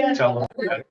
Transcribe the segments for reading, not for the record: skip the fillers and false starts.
Tell them.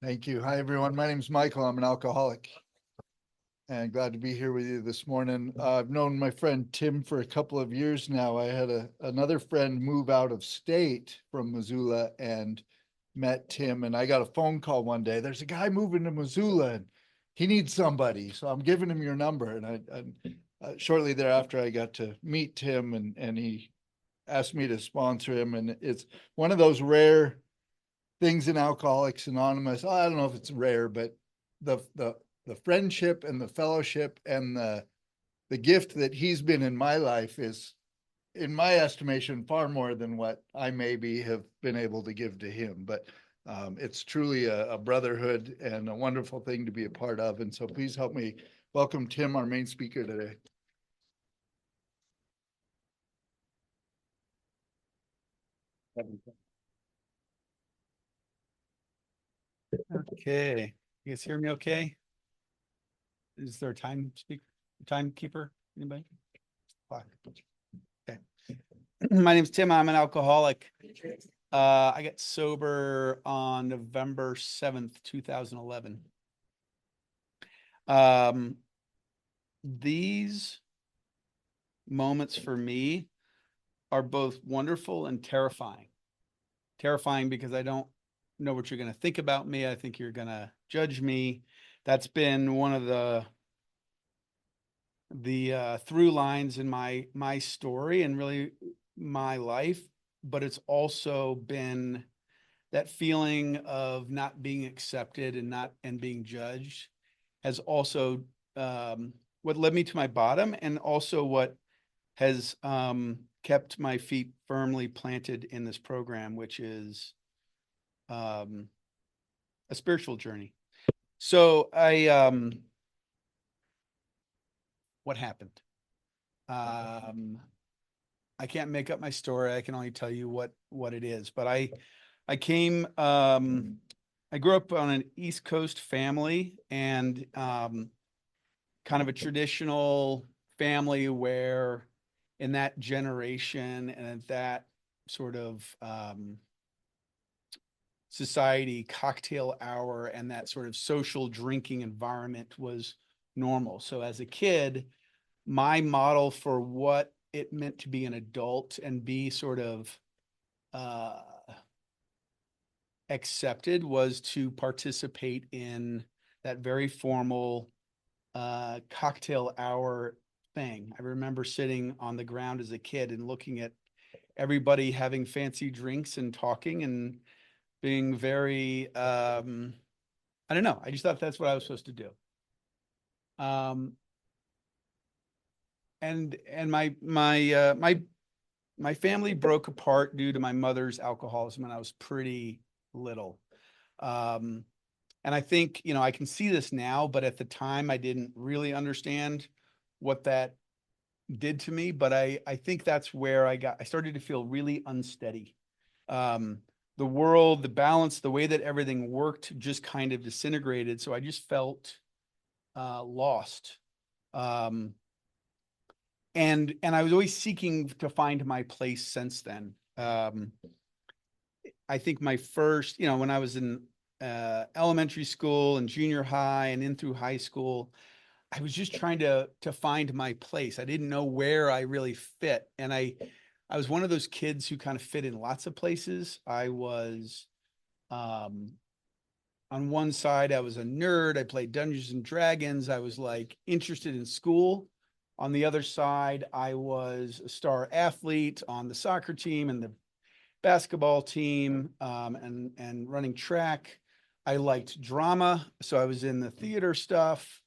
Thank you. Hi, everyone. My name is Michael. I'm an alcoholic. And glad to be here with you this morning. I've known my friend Tim for a couple of years now. I had another friend move out of state from Missoula and met Tim. And I got a phone call one day. There's a guy moving to Missoula and he needs somebody. So I'm giving him your number. And shortly thereafter, I got to meet Tim and he asked me to sponsor him. And it's one of those rare things in Alcoholics Anonymous. I don't know if it's rare, but the friendship and the fellowship and the gift that he's been in my life is, in my estimation, far more than what I maybe have been able to give to him. But it's truly a brotherhood and a wonderful thing to be a part of. And so please help me welcome Tim, our main speaker today. Okay, you guys hear me okay? Is there a timekeeper? Anybody? Okay. My name's Tim. I'm an alcoholic. I got sober on November 7th, 2011. These moments for me are both wonderful and terrifying. Terrifying because I don't know what you're going to think about me. I think you're going to judge me. That's been one of the through lines in my story and really my life, but it's also been that feeling of not being accepted and being judged has also what led me to my bottom, and also what has kept my feet firmly planted in this program, which is a spiritual journey. So what happened. I can't make up my story. I can only tell you what it is. But I came I grew up on an East Coast family, and kind of a traditional family where in that generation and at that sort of society, cocktail hour and that sort of social drinking environment was normal. So as a kid, my model for what it meant to be an adult and be sort of uh, accepted was to participate in that very formal cocktail hour thing. I remember sitting on the ground as a kid and looking at everybody having fancy drinks and talking and being very I don't know. I just thought that's what I was supposed to do. Um, and my family broke apart due to my mother's alcoholism when I was pretty little. Um, and I think, you know, I can see this now, but at the time I didn't really understand what that did to me. But I think that's where I started to feel really unsteady. Um, the world, the balance, the way that everything worked just kind of disintegrated. So I just felt lost. Um, and I was always seeking to find my place since then. I think my first, you know, when I was in elementary school and junior high and in through high school, I was just trying to find my place. I didn't know where I really fit, and I was one of those kids who kind of fit in lots of places. I was um, on one side, I was a nerd. I played Dungeons and Dragons. I was like interested in school. On the other side, I was a star athlete on the soccer team and the basketball team, and running track. I liked drama, so I was in the theater stuff.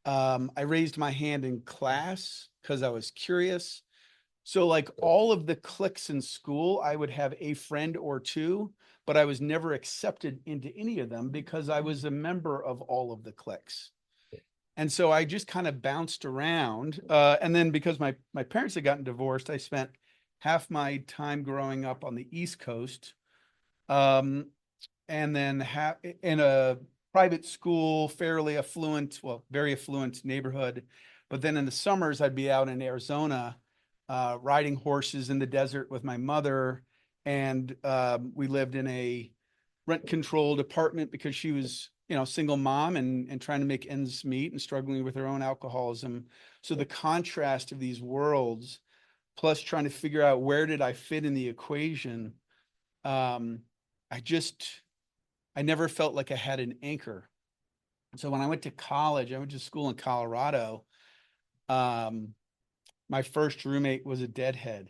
I raised my hand in class because I was curious. So like all of the cliques in school, I would have a friend or two, but I was never accepted into any of them because I was a member of all of the cliques. And so I just kind of bounced around. And then because my parents had gotten divorced, I spent half my time growing up on the East Coast, um, and then in a private school, fairly affluent, well, very affluent neighborhood. But then in the summers, I'd be out in Arizona, riding horses in the desert with my mother. And we lived in a rent controlled apartment because she was, you know, single mom and trying to make ends meet and struggling with her own alcoholism. So the contrast of these worlds, plus trying to figure out where did I fit in the equation, um, I just I never felt like I had an anchor. So when I went to college, I went to school in Colorado. Um, my first roommate was a deadhead,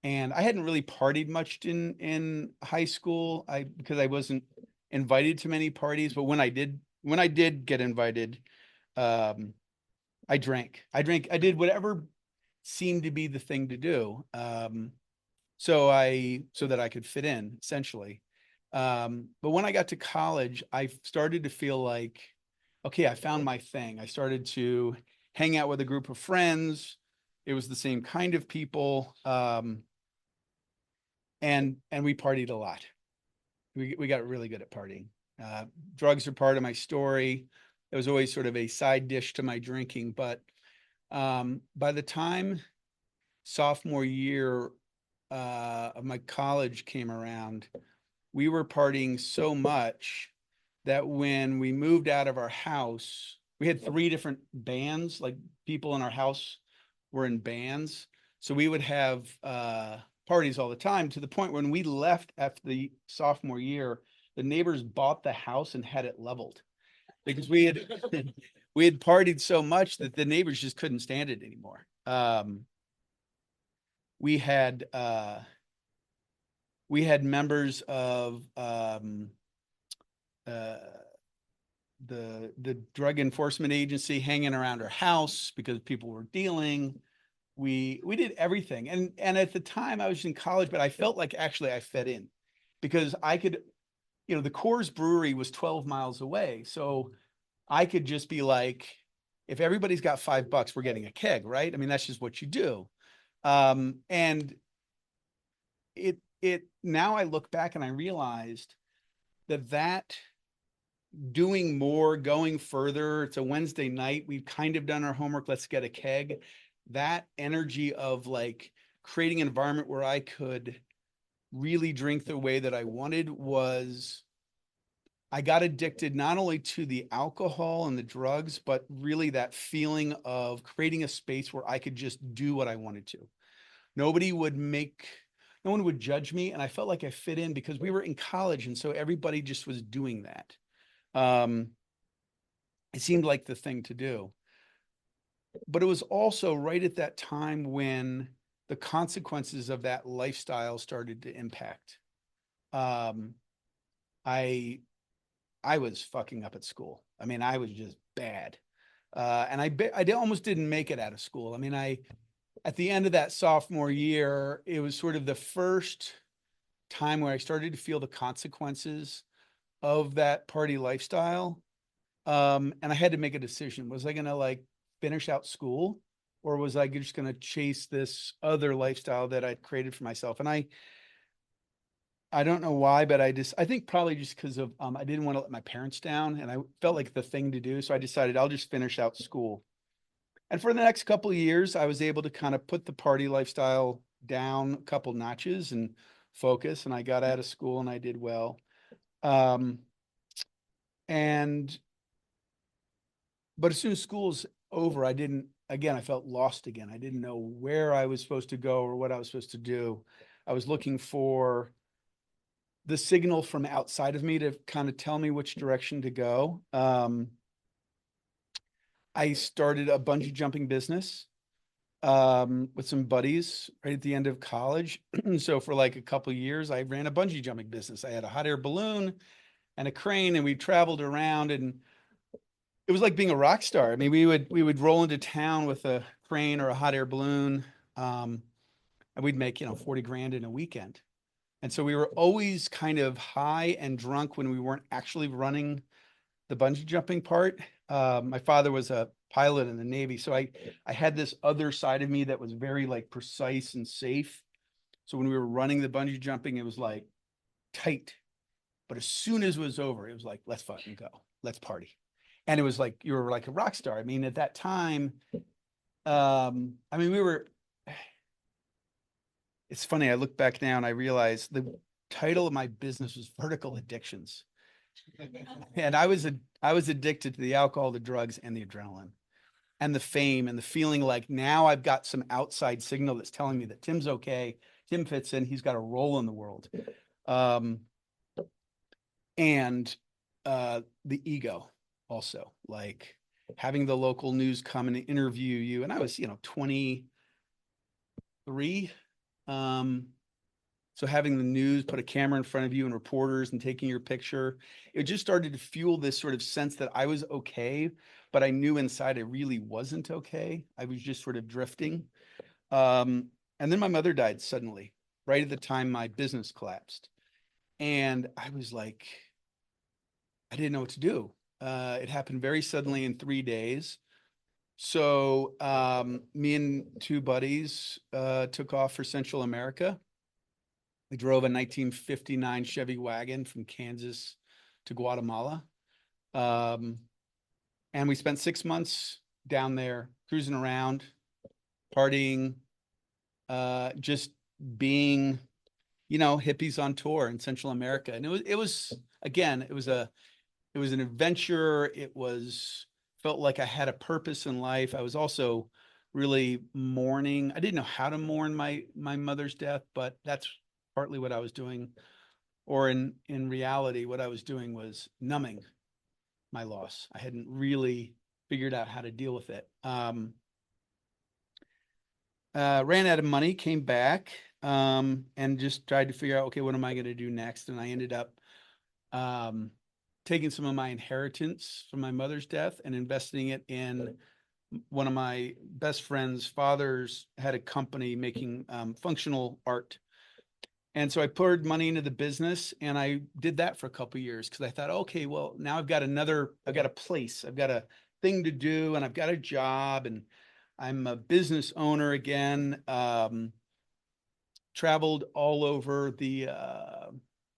and I hadn't really partied much in high school. I because I wasn't invited to many parties, but when I did get invited, um, I drank. I did whatever seemed to be the thing to do. So that I could fit in essentially. But when I got to college, I started to feel like, okay, I found my thing. I started to hang out with a group of friends. It was the same kind of people. And we partied a lot. We got really good at partying. Uh, Drugs are part of my story. It was always sort of a side dish to my drinking. But by the time sophomore year of my college came around, we were partying so much that when we moved out of our house, we had three different bands, like people in our house were in bands. So we would have parties all the time, to the point when we left after the sophomore year, the neighbors bought the house and had it leveled because we had we had partied so much that the neighbors just couldn't stand it anymore. We had we had members of uh, the drug enforcement agency hanging around our house because people were dealing. We did everything, and at the time I was in college, but I felt like actually I fit in because I could, you know, the Coors Brewery was 12 miles away, so I could just be like, if everybody's got $5, we're getting a keg, right? I mean, that's just what you do. And now I look back and I realized that doing more, going further, it's a Wednesday night, we've kind of done our homework, let's get a keg. That energy of like creating an environment where I could really drink the way that I wanted I got addicted not only to the alcohol and the drugs, but really that feeling of creating a space where I could just do what I wanted to. Nobody would make, no one would judge me. And I felt like I fit in because we were in college. And so everybody just was doing that. It seemed like the thing to do. But it was also right at that time when the consequences of that lifestyle started to impact. I was fucking up at school. I mean, I was just bad. And I almost didn't make it out of school. I mean, at the end of that sophomore year, it was sort of the first time where I started to feel the consequences of that party lifestyle. And I had to make a decision. Was I going to like finish out school, or was I just going to chase this other lifestyle that I'd created for myself? And I don't know why, but I think probably just because of, I didn't want to let my parents down, and I felt like the thing to do. So I decided I'll just finish out school. And for the next couple of years, I was able to kind of put the party lifestyle down a couple notches and focus. And I got out of school and I did well. But as soon as school's over, I felt lost again. I didn't know where I was supposed to go or what I was supposed to do. I was looking for the signal from outside of me to kind of tell me which direction to go. I started a bungee jumping business with some buddies right at the end of college. So for like a couple of years, I ran a bungee jumping business. I had a hot air balloon and a crane, and we traveled around, and it was like being a rock star. I mean, we would roll into town with a crane or a hot air balloon, and we'd make, 40 grand in a weekend. And so we were always kind of high and drunk when we weren't actually running the bungee jumping part. My father was a pilot in the Navy, so I had this other side of me that was very like precise and safe. So when we were running the bungee jumping, it was like tight. But as soon as it was over, it was like, let's fucking go. Let's party. And it was like, you were like a rock star. I mean, at that time, it's funny. I look back now and I realize the title of my business was Vertical Addictions. And I was addicted to the alcohol, the drugs, and the adrenaline and the fame and the feeling like now I've got some outside signal that's telling me that Tim's okay. Tim fits in. He's got a role in the world. And the ego also, like having the local news come and interview you. And I was, 23. So having the news put a camera in front of you and reporters and taking your picture, it just started to fuel this sort of sense that I was okay, but I knew inside I really wasn't okay. I was just sort of drifting. And then my mother died suddenly, right at the time my business collapsed. And I was like, I didn't know what to do. It happened very suddenly in 3 days. So me and two buddies took off for Central America. We drove a 1959 Chevy wagon from Kansas to Guatemala. And we spent 6 months down there cruising around, partying, just being, hippies on tour in Central America. And it was an adventure. Felt like I had a purpose in life. I was also really mourning. I didn't know how to mourn my mother's death, but that's partly what I was doing. Or in reality, what I was doing was numbing my loss. I hadn't really figured out how to deal with it. Ran out of money, came back, and just tried to figure out, okay, what am I going to do next? And I ended up taking some of my inheritance from my mother's death and investing it in one of my best friend's fathers had a company making functional art. And so I poured money into the business, and I did that for a couple of years because I thought, okay, well, now I've got a place. I've got thing to do and I've got a job and I'm a business owner again. Traveled all over the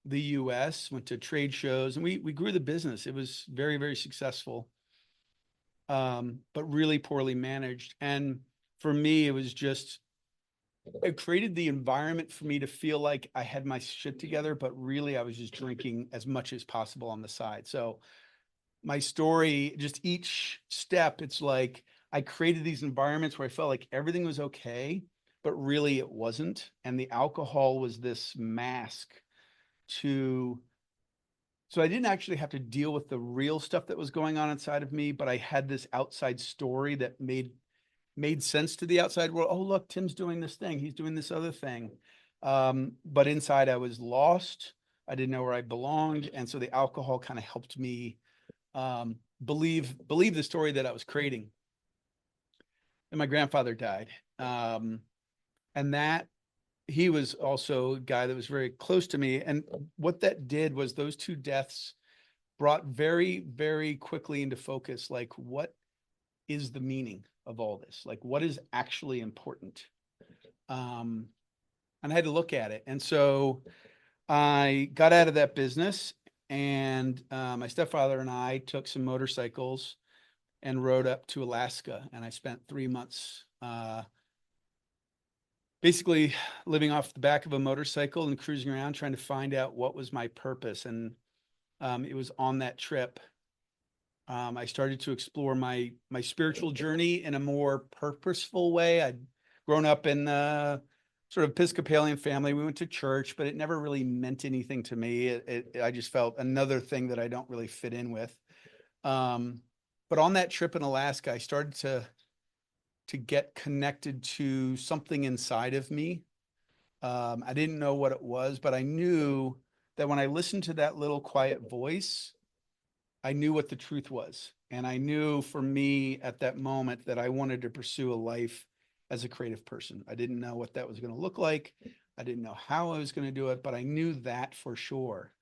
US, went to trade shows, and we grew the business. It was very, very successful, but really poorly managed. And for me, it was just, it created the environment for me to feel like I had my shit together, but really I was just drinking as much as possible on the side. So my story, just each step, it's like I created these environments where I felt like everything was okay, but really it wasn't. And the alcohol was this mask to, so I didn't actually have to deal with the real stuff that was going on inside of me, but I had this outside story that made sense to the outside world. Oh, look, Tim's doing this thing. He's doing this other thing. But inside I was lost. I didn't know where I belonged. And so the alcohol kind of helped me believe the story that I was creating. And my grandfather died. And that he was also a guy that was very close to me. And what that did was those two deaths brought very, very quickly into focus, like, what is the meaning of all this? Like, what is actually important? And I had to look at it. And so I got out of that business, and my stepfather and I took some motorcycles and rode up to Alaska. And I spent 3 months basically living off the back of a motorcycle and cruising around trying to find out what was my purpose. And it was on that trip I started to explore my spiritual journey in a more purposeful way. I'd grown up in sort of Episcopalian family. We went to church, but it never really meant anything to me. I just felt another thing that I don't really fit in with. But on that trip in Alaska, I started to get connected to something inside of me. I didn't know what it was, but I knew that when I listened to that little quiet voice, I knew what the truth was. And I knew for me at that moment that I wanted to pursue a life as a creative person. I didn't know what that was going to look like. I didn't know how I was going to do it, but I knew that for sure.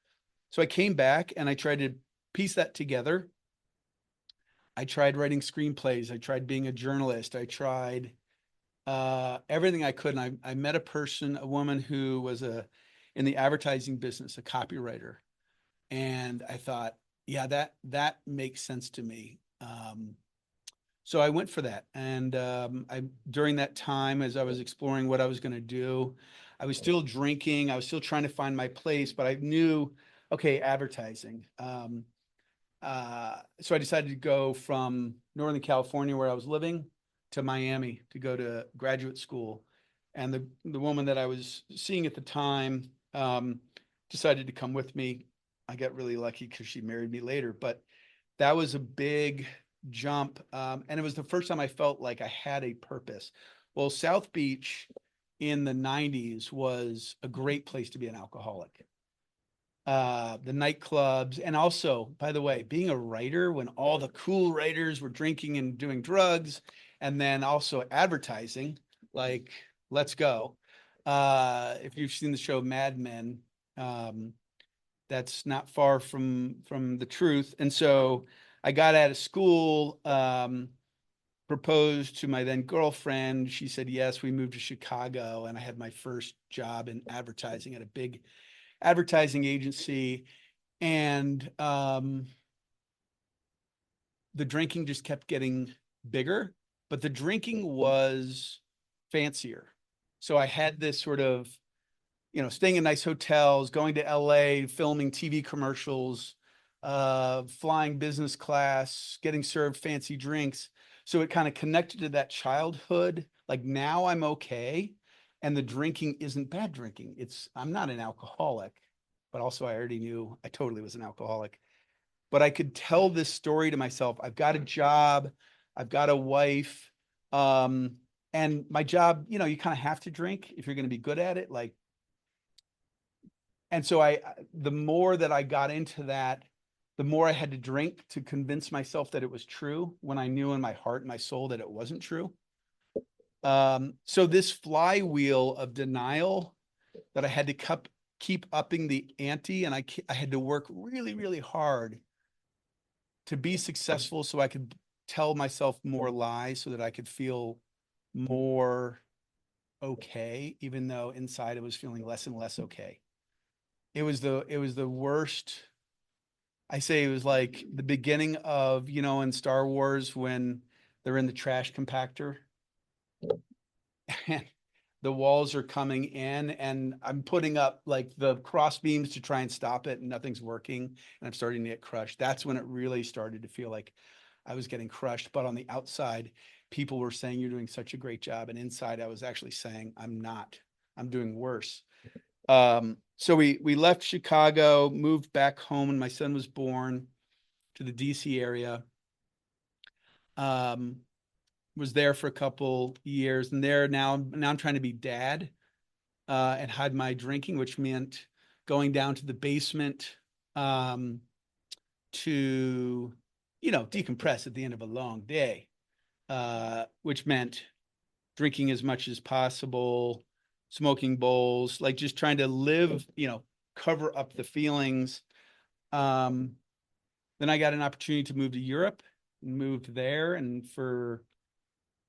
So I came back and I tried to piece that together. I tried writing screenplays. I tried being a journalist. I tried everything I could. And I met a woman who was in the advertising business, a copywriter. And I thought, yeah, that makes sense to me. So I went for that. And during that time, as I was exploring what I was going to do, I was still drinking. I was still trying to find my place, but I knew, okay, advertising. So I decided to go from Northern California, where I was living, to Miami to go to graduate school. And the woman that I was seeing at the time decided to come with me. I got really lucky because she married me later, but that was a big jump. And it was the first time I felt like I had a purpose. Well, South Beach in the 90s was a great place to be an alcoholic. The nightclubs, and also, by the way, being a writer when all the cool writers were drinking and doing drugs, and then also advertising, like, let's go. If you've seen the show Mad Men, that's not far from the truth. And so I got out of school, proposed to my then girlfriend. She said yes. We moved to Chicago, and I had my first job in advertising at a big advertising agency. And the drinking just kept getting bigger, but the drinking was fancier. So I had this sort of, staying in nice hotels, going to LA, filming TV commercials, flying business class, getting served fancy drinks. So it kind of connected to that childhood. Like, now I'm okay. And the drinking isn't bad drinking. I'm not an alcoholic, but also I already knew I totally was an alcoholic. But I could tell this story to myself. I've got a job. I've got a wife. And my job, you kind of have to drink if you're going to be good at it. And so the more that I got into that, the more I had to drink to convince myself that it was true, when I knew in my heart and my soul that it wasn't true. So this flywheel of denial that I had to keep upping the ante, and I had to work really, really hard to be successful so I could tell myself more lies so that I could feel more okay, even though inside I was feeling less and less okay. It was the worst. I say it was like the beginning of, in Star Wars when they're in the trash compactor and the walls are coming in and I'm putting up like the cross beams to try and stop it and nothing's working and I'm starting to get crushed. That's when it really started to feel like I was getting crushed. But on the outside, people were saying you're doing such a great job. And inside I was actually saying, I'm not, I'm doing worse. So we left Chicago, moved back home when my son was born to the DC area. Um, was there for a couple years and there now I'm trying to be dad and hide my drinking, which meant going down to the basement um, to, decompress at the end of a long day, which meant drinking as much as possible, smoking bowls, like just trying to live, cover up the feelings. Um, then I got an opportunity to move to Europe and moved there. And for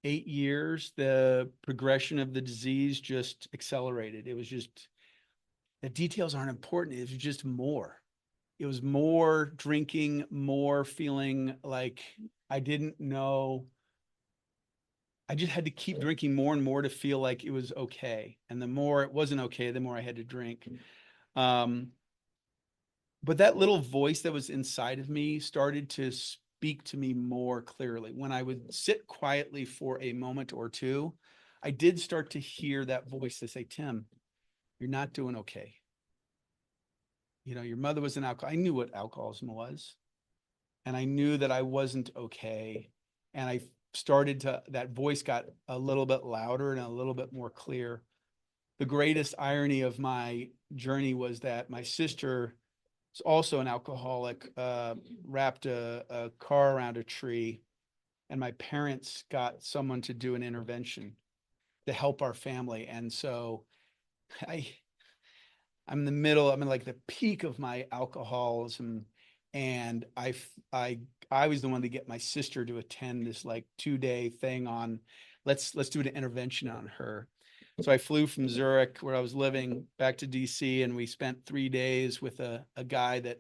8 years, the progression of the disease just accelerated. It was just, the details aren't important. It was just more. It was more drinking, more feeling like I didn't know. I just had to keep drinking more and more to feel like it was okay. And the more it wasn't okay, the more I had to drink. Um, but that little voice that was inside of me started to speak to me more clearly. When I would sit quietly for a moment or two, I did start to hear that voice that say, Tim, you're not doing okay. Your mother was an alcoholic. I knew what alcoholism was, and I knew that I wasn't okay. And I started to, that voice got a little bit louder and a little bit more clear. The greatest irony of my journey was that my sister is also an alcoholic, wrapped a car around a tree, and my parents got someone to do an intervention to help our family. And so I, I'm in the middle, I'm in like the peak of my alcoholism. And I was the one to get my sister to attend this like 2-day thing on let's do an intervention on her. So I flew from Zurich, where I was living, back to DC, and we spent 3 days with a guy that,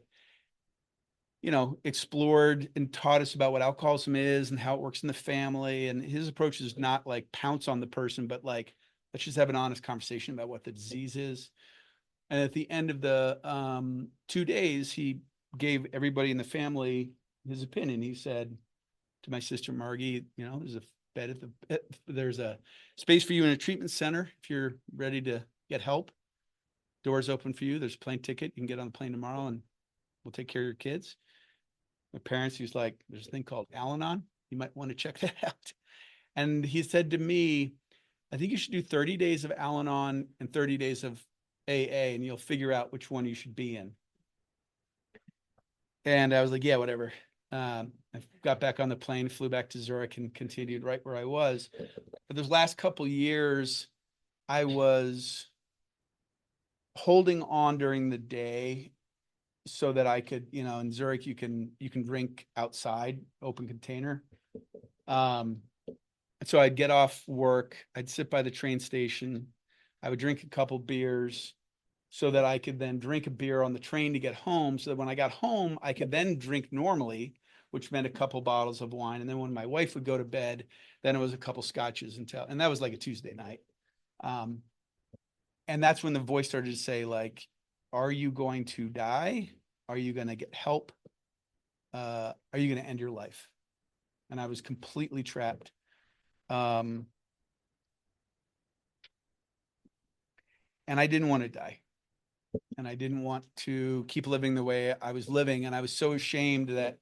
explored and taught us about what alcoholism is and how it works in the family. And his approach is not like pounce on the person, but like, let's just have an honest conversation about what the disease is. And at the end of the 2 days, he gave everybody in the family his opinion. He said to my sister Margie, there's a bed at there's a space for you in a treatment center if you're ready to get help. Doors open for you. There's a plane ticket. You can get on the plane tomorrow, and we'll take care of your kids. My parents, he was like, there's a thing called Al-Anon. You might want to check that out. And he said to me, I think you should do 30 days of Al-Anon and 30 days of AA, and you'll figure out which one you should be in. And I was like, yeah, whatever. I got back on the plane, flew back to Zurich, and continued right where I was. But those last couple years, I was holding on during the day so that I could, in Zurich, you can drink outside, open container. So I'd get off work, I'd sit by the train station, I would drink a couple beers so that I could then drink a beer on the train to get home. So that when I got home, I could then drink normally, which meant a couple bottles of wine. And then when my wife would go to bed, then it was a couple scotches and that was like a Tuesday night. And that's when the voice started to say, like, are you going to die? Are you going to get help? Are you going to end your life? And I was completely trapped. And I didn't want to die. And I didn't want to keep living the way I was living. And I was so ashamed that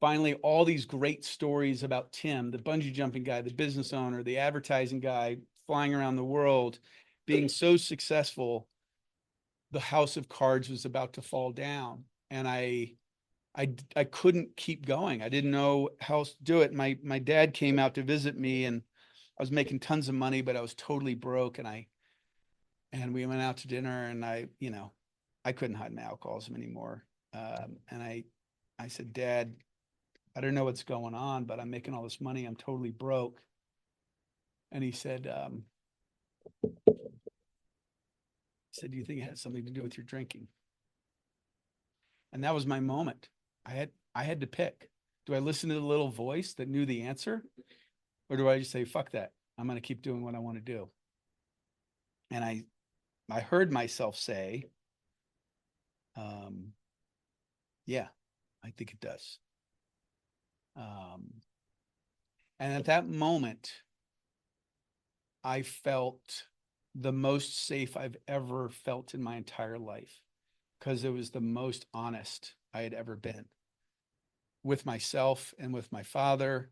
finally all these great stories about Tim, the bungee jumping guy, the business owner, the advertising guy, flying around the world, being so successful, the house of cards was about to fall down. And I couldn't keep going. I didn't know how else to do it. My dad came out to visit me, and I was making tons of money, but I was totally broke. And we went out to dinner, and I couldn't hide my alcoholism anymore. And I said, Dad, I don't know what's going on, but I'm making all this money. I'm totally broke. And he said, do you think it has something to do with your drinking? And that was my moment. I had to pick. Do I listen to the little voice that knew the answer? Or do I just say, fuck that? I'm going to keep doing what I want to do. And I heard myself say, yeah, I think it does. And at that moment, I felt the most safe I've ever felt in my entire life, because it was the most honest I had ever been with myself and with my father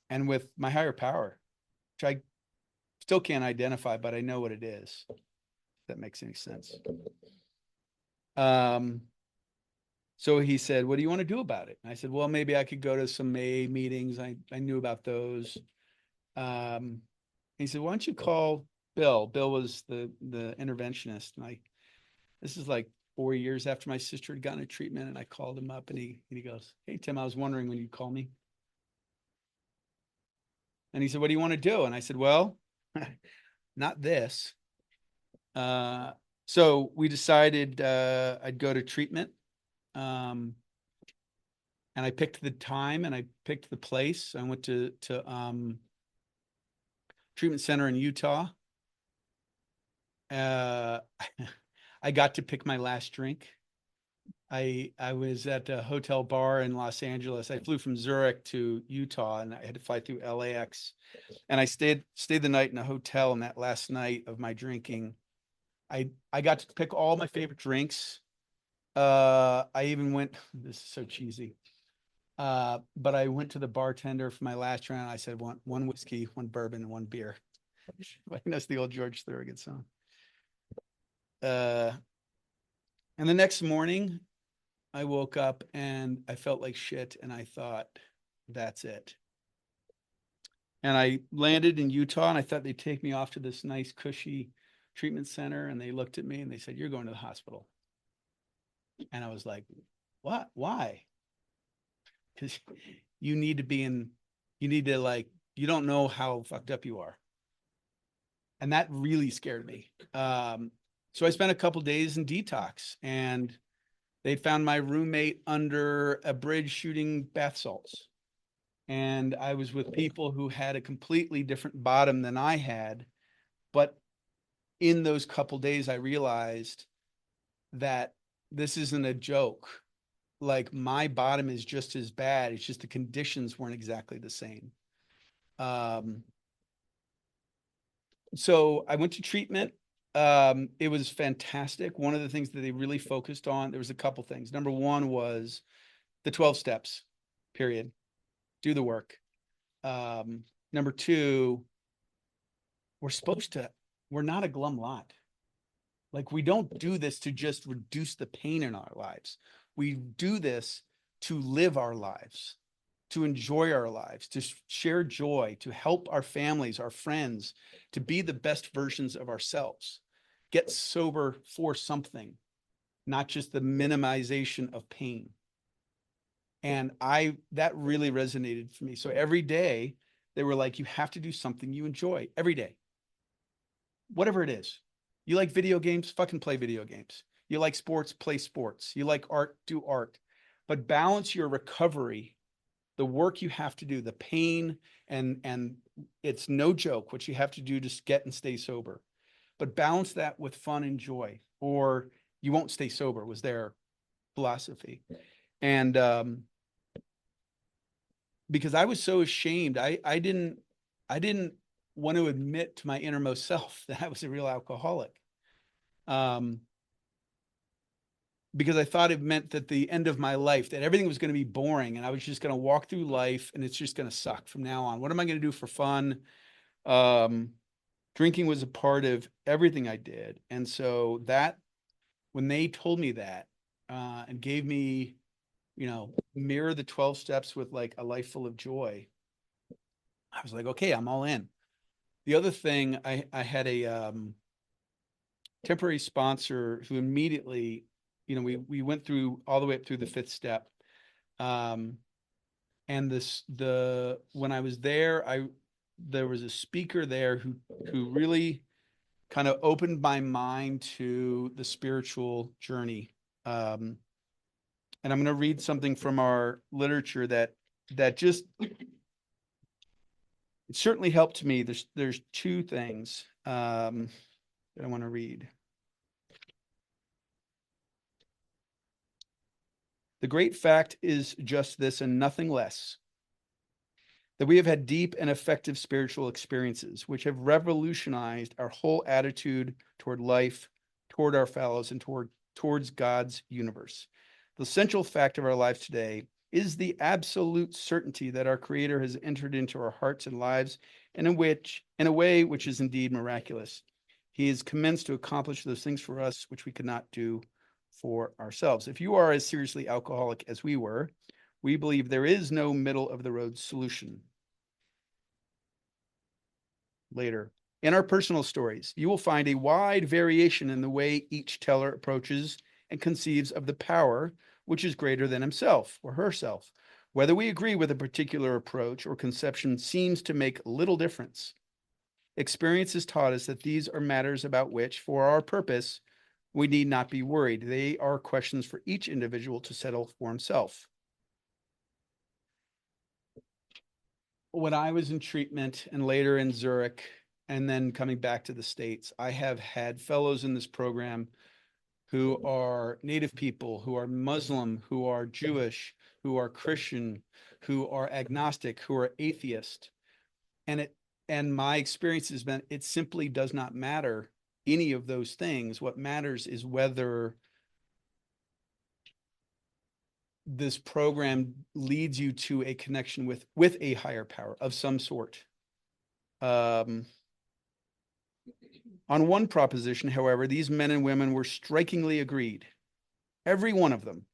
and with my higher power, which I still can't identify, but I know what it is. If that makes any sense. So he said, what do you want to do about it? And I said, well, maybe I could go to some AA meetings. I knew about those. He said, why don't you call Bill? Bill was the interventionist. And this is like 4 years after my sister had gotten a treatment, and I called him up, and he goes, hey, Tim, I was wondering when you'd call me. And he said, what do you want to do? And I said, well, not this. So we decided I'd go to treatment. And I picked the time and I picked the place. I went to treatment center in Utah. I got to pick my last drink. I was at a hotel bar in Los Angeles. I flew from Zurich to Utah, and I had to fly through LAX. And I stayed the night in a hotel. And that last night of my drinking, I got to pick all my favorite drinks. I even went, this is so cheesy. But I went to the bartender for my last round. I said, one whiskey, one bourbon, and one beer. That's the old George Thorogood song. And the next morning, I woke up and I felt like shit. And I thought, that's it. And I landed in Utah, and I thought they'd take me off to this nice, cushy treatment center. And they looked at me and they said, you're going to the hospital. And I was like, what? Why? Because you need to like, you don't know how fucked up you are. And that really scared me. So I spent a couple days in detox, and they found my roommate under a bridge shooting bath salts. And I was with people who had a completely different bottom than I had. But in those couple days, I realized that this isn't a joke. Like, my bottom is just as bad. It's just the conditions weren't exactly the same. So I went to treatment. It was fantastic. One of the things that they really focused on, there was a couple things. Number one was the 12 steps, period. Do the work. Number two, we're not a glum lot. Like, we don't do this to just reduce the pain in our lives. We do this to live our lives, to enjoy our lives, to share joy, to help our families, our friends, to be the best versions of ourselves. Get sober for something, not just the minimization of pain. And that really resonated for me. So every day they were like, you have to do something you enjoy every day. Whatever it is. You like video games, fucking play video games. You like sports, play sports. You like art, do art. But balance your recovery, the work you have to do, the pain, and it's no joke what you have to do to get and stay sober. But balance that with fun and joy, or you won't stay sober, was their philosophy. And because I was so ashamed, I didn't want to admit to my innermost self that I was a real alcoholic. Because I thought it meant that the end of my life, that everything was going to be boring, and I was just going to walk through life and it's just going to suck from now on. What am I going to do for fun? Drinking was a part of everything I did. And so that, when they told me that, and gave me, mirror the 12 steps with like a life full of joy, I was like, okay, I'm all in. The other thing, I had a temporary sponsor who immediately, we went through all the way up through the fifth step. And when I was there, there was a speaker there who really kind of opened my mind to the spiritual journey. And I'm going to read something from our literature that just it certainly helped me. There's two things that I want to read. The great fact is just this and nothing less, that we have had deep and effective spiritual experiences which have revolutionized our whole attitude toward life, toward our fellows, and towards God's universe. The central fact of our life today is the absolute certainty that our Creator has entered into our hearts and lives in a way which is indeed miraculous. He has commenced to accomplish those things for us which we could not do for ourselves. If you are as seriously alcoholic as we were, we believe there is no middle of the road solution. Later, in our personal stories, you will find a wide variation in the way each teller approaches and conceives of the power which is greater than himself or herself. Whether we agree with a particular approach or conception seems to make little difference. Experience has taught us that these are matters about which, for our purpose, we need not be worried. They are questions for each individual to settle for himself. When I was in treatment and later in Zurich, and then coming back to the States, I have had fellows in this program who are Native people, who are Muslim, who are Jewish, who are Christian, who are agnostic, who are atheist. And my experience has been, it simply does not matter any of those things. What matters is whether this program leads you to a connection with a higher power of some sort. On one proposition, however, these men and women were strikingly agreed. Every one of them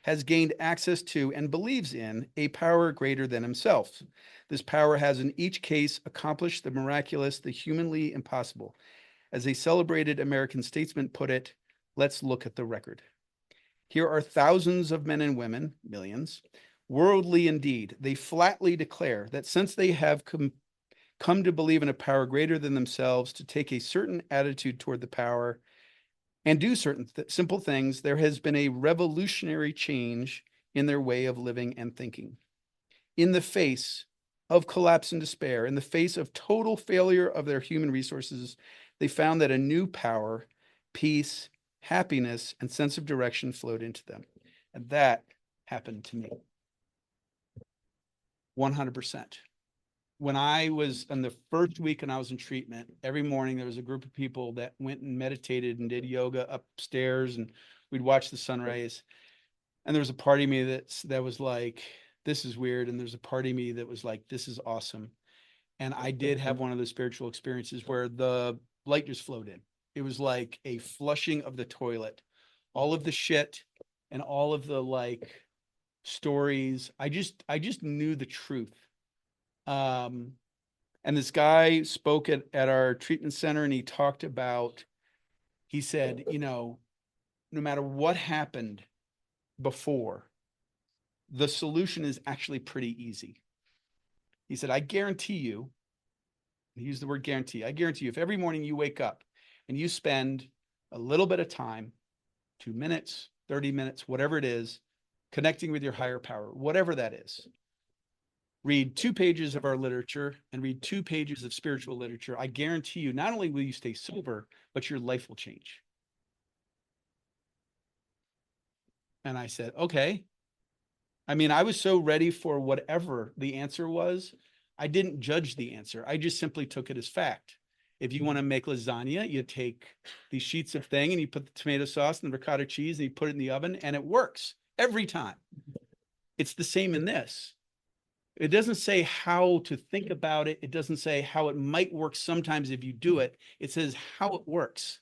has gained access to and believes in a power greater than himself. This power has in each case accomplished the miraculous, the humanly impossible. As a celebrated American statesman put it, let's look at the record. Here are thousands of men and women, millions, worldly indeed. They flatly declare that since they have come to believe in a power greater than themselves, to take a certain attitude toward the power and do certain simple things, there has been a revolutionary change in their way of living and thinking. In the face of collapse and despair, in the face of total failure of their human resources, they found that a new power, peace, happiness, and sense of direction flowed into them. And that happened to me. 100%. When I was in the first week and I was in treatment, every morning there was a group of people that went and meditated and did yoga upstairs, and we'd watch the sunrise. And there was a part of me that was like, this is weird. And there's a part of me that was like, this is awesome. And I did have one of those spiritual experiences where the light just flowed in. It was like a flushing of the toilet. All of the shit and all of the like stories. I just knew the truth. And this guy spoke at our treatment center, and he talked about, he said, no matter what happened before, the solution is actually pretty easy. He said, I guarantee you, he used the word guarantee, I guarantee you, if every morning you wake up and you spend a little bit of time, 2 minutes, 30 minutes, whatever it is, connecting with your higher power, whatever that is, read 2 pages of our literature and read 2 pages of spiritual literature, I guarantee you, not only will you stay sober, but your life will change. And I said, okay. I mean, I was so ready for whatever the answer was. I didn't judge the answer. I just simply took it as fact. If you want to make lasagna, you take these sheets of thing and you put the tomato sauce and the ricotta cheese and you put it in the oven, and it works every time. It's the same in this. It doesn't say how to think about it. It doesn't say how it might work sometimes if you do it. It says how it works.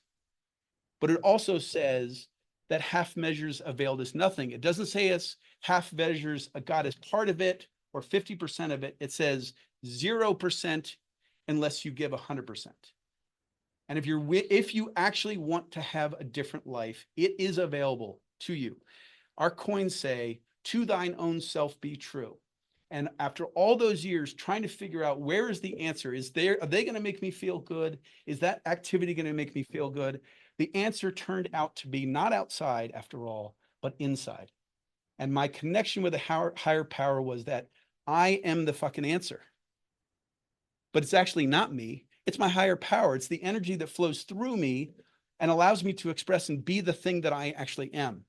But it also says that half measures availed us nothing. It doesn't say it's half measures God is part of it or 50% of it. It says 0% unless you give 100%. And if you actually want to have a different life, it is available to you. Our coins say, to thine own self be true. And after all those years trying to figure out where is the answer, are they going to make me feel good? Is that activity going to make me feel good? The answer turned out to be not outside after all, but inside. And my connection with a higher power was that I am the fucking answer. But it's actually not me. It's my higher power. It's the energy that flows through me and allows me to express and be the thing that I actually am.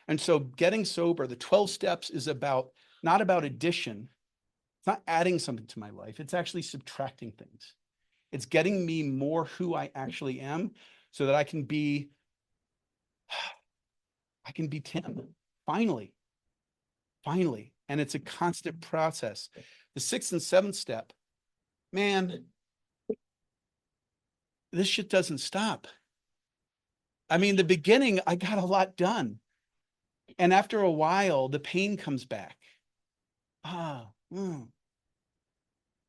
And so getting sober, the 12 steps is not about addition. It's not adding something to my life. It's actually subtracting things. It's getting me more who I actually am so that I can be Tim. Finally. And it's a constant process. The 6th and 7th step, man, this shit doesn't stop. I mean, the beginning, I got a lot done. And after a while, the pain comes back.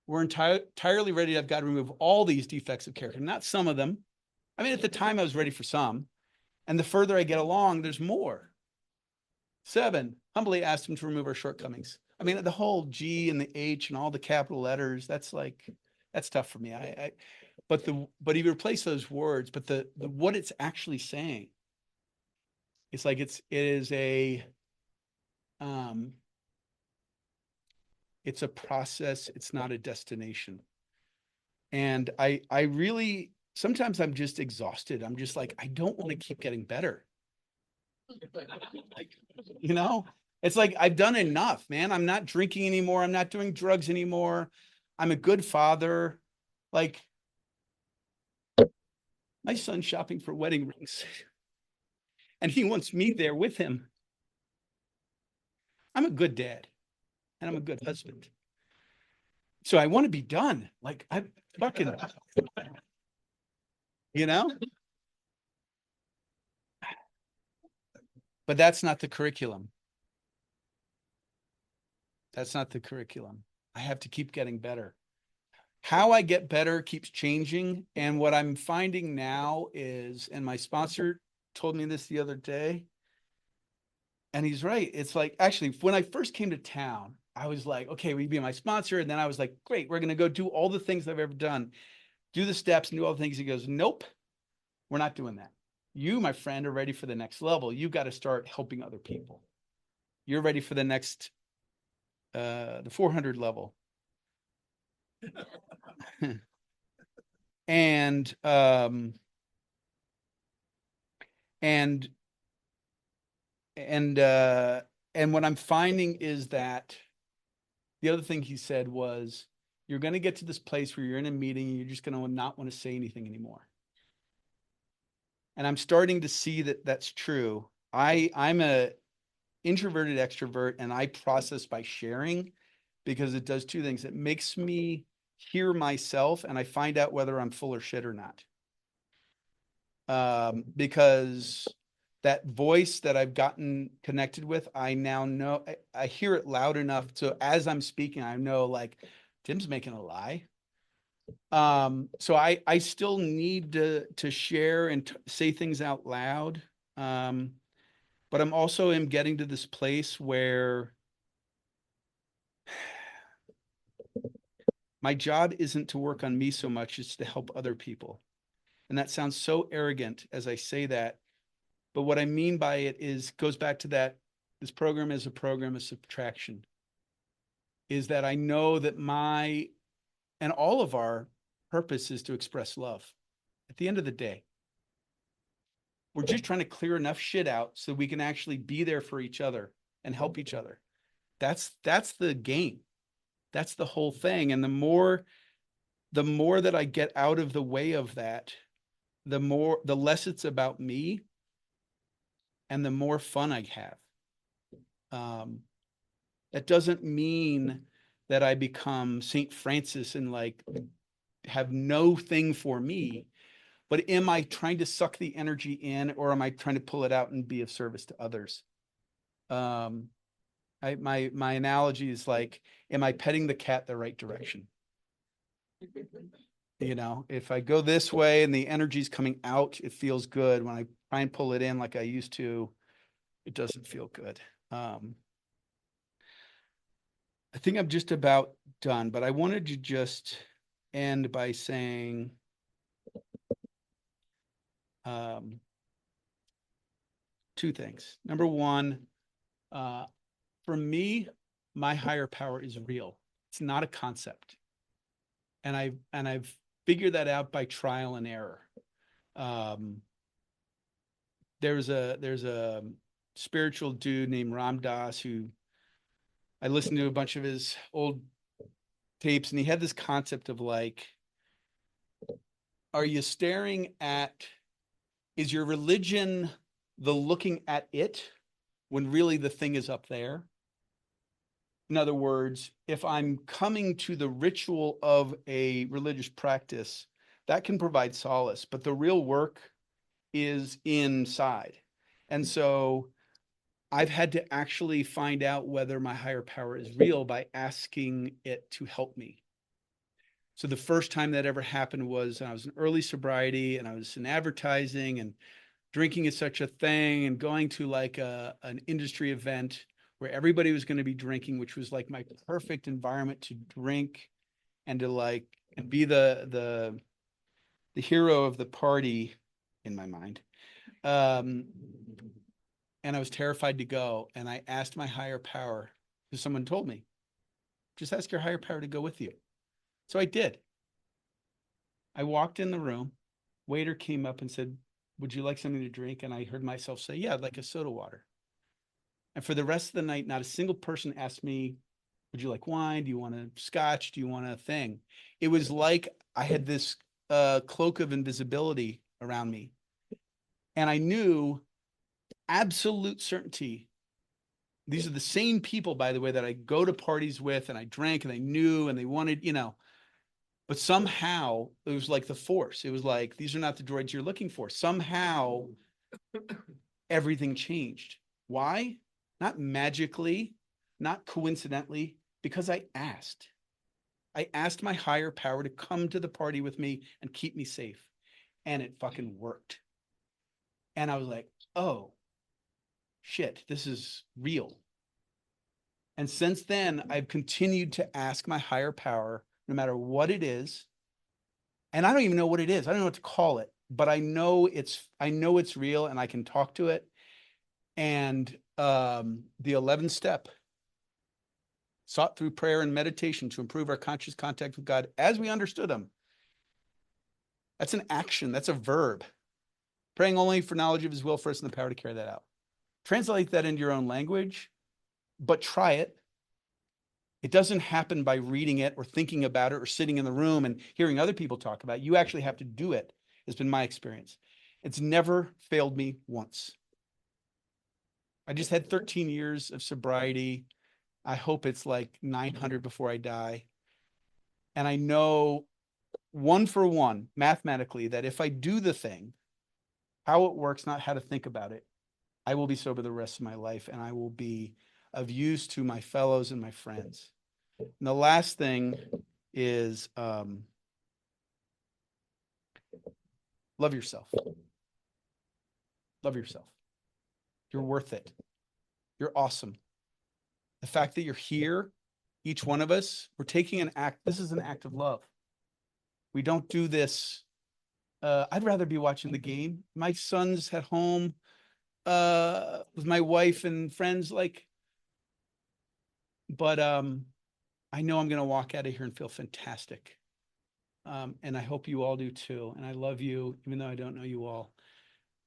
We're entirely ready. I've got to remove all these defects of character, not some of them. I mean, at the time I was ready for some. And the further I get along, there's more. 7, humbly asked him to remove our shortcomings. I mean, the whole G and the H and all the capital letters, that's tough for me. But he replaced those words, but the what it's actually saying, it's like it's a process. It's not a destination. And I really, sometimes I'm just exhausted. I'm just like, I don't want to keep getting better. You know, it's like, I've done enough, man. I'm not drinking anymore. I'm not doing drugs anymore. I'm a good father. Like, my son's shopping for wedding rings and he wants me there with him. I'm a good dad and I'm a good husband. So I want to be done. Like, I fucking, you know, but that's not the curriculum. That's not the curriculum. I have to keep getting better. How I get better keeps changing. And what I'm finding now is, and my sponsor told me this the other day, and he's right. It's like, actually, when I first came to town, I was like, okay, will you be my sponsor? And then I was like, great, we're going to go do all the things I've ever done, do the steps and do all the things. He goes, nope, we're not doing that. You, my friend, are ready for the next level. You've got to start helping other people. You're ready for the next, the 400 level. and and and what I'm finding is that the other thing he said was, you're going to get to this place where you're in a meeting and you're just going to not want to say anything anymore. And I'm starting to see that that's true. I'm a introverted extrovert, and I process by sharing, because it does two things. It makes me hear myself, and I find out whether I'm full of shit or not. Because that voice that I've gotten connected with, I now know, I hear it loud enough. So as I'm speaking, I know, like, Tim's making a lie. So I still need to share and say things out loud. But I'm also am getting to this place where my job isn't to work on me so much, it's to help other people. And that sounds so arrogant as I say that. But what I mean by it goes back to that, this program is a program of subtraction. Is that I know that my and all of our purpose is to express love. At the end of the day, we're just trying to clear enough shit out so we can actually be there for each other and help each other. That's the game. That's the whole thing. And the more that I get out of the way of that, the less it's about me and the more fun I have. That doesn't mean that I become St. Francis and like have no thing for me, but am I trying to suck the energy in, or am I trying to pull it out and be of service to others? My analogy is like, am I petting the cat the right direction? You know, if I go this way and the energy's coming out, it feels good. When I try and pull it in like I used to, it doesn't feel good. I think I'm just about done, but I wanted to just end by saying, two things. Number one, for me, my higher power is real. It's not a concept. And I've figured that out by trial and error. There's a spiritual dude named Ram Dass who I listened to a bunch of his old tapes, and he had this concept of like, are you staring at, is your religion the looking at it when really the thing is up there? In other words, if I'm coming to the ritual of a religious practice, that can provide solace, but the real work is inside. And so I've had to actually find out whether my higher power is real by asking it to help me. So the first time that ever happened was I was in early sobriety and I was in advertising, and drinking is such a thing, and going to like an industry event where everybody was going to be drinking, which was like my perfect environment to drink and to like and be the hero of the party in my mind. And I was terrified to go. And I asked my higher power, because someone told me, just ask your higher power to go with you. So I did. I walked in the room, waiter came up and said, would you like something to drink? And I heard myself say, yeah, I'd like a soda water. And for the rest of the night, not a single person asked me, would you like wine? Do you want a scotch? Do you want a thing? It was like I had this cloak of invisibility around me. And I knew absolute certainty. These are the same people, by the way, that I go to parties with and I drank and I knew and they wanted, but somehow it was like the force. It was like, these are not the droids you're looking for. Somehow everything changed. Why? Not magically, not coincidentally, because I asked. I asked my higher power to come to the party with me and keep me safe. And it fucking worked. And I was like, oh, shit, this is real. And since then, I've continued to ask my higher power, no matter what it is. And I don't even know what it is. I don't know what to call it, but I know it's real and I can talk to it. And the 11th step, sought through prayer and meditation to improve our conscious contact with God as we understood him. That's an action. That's a verb. Praying only for knowledge of his will for us and the power to carry that out. Translate that into your own language, but try it. It doesn't happen by reading it or thinking about it or sitting in the room and hearing other people talk about it. You actually have to do it. It's been my experience. It's never failed me once. I just had 13 years of sobriety. I hope it's like 900 before I die. And I know one for one, mathematically, that if I do the thing, how it works, not how to think about it, I will be sober the rest of my life and I will be of use to my fellows and my friends. And the last thing is love yourself. Love yourself. You're worth it. You're awesome. The fact that you're here, each one of us, we're taking an act. This is an act of love. We don't do this. I'd rather be watching the game. My son's at home with my wife and friends, but I know I'm going to walk out of here and feel fantastic. And I hope you all do too. And I love you, even though I don't know you all.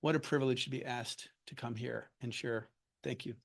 What a privilege to be asked to come here and share. Thank you.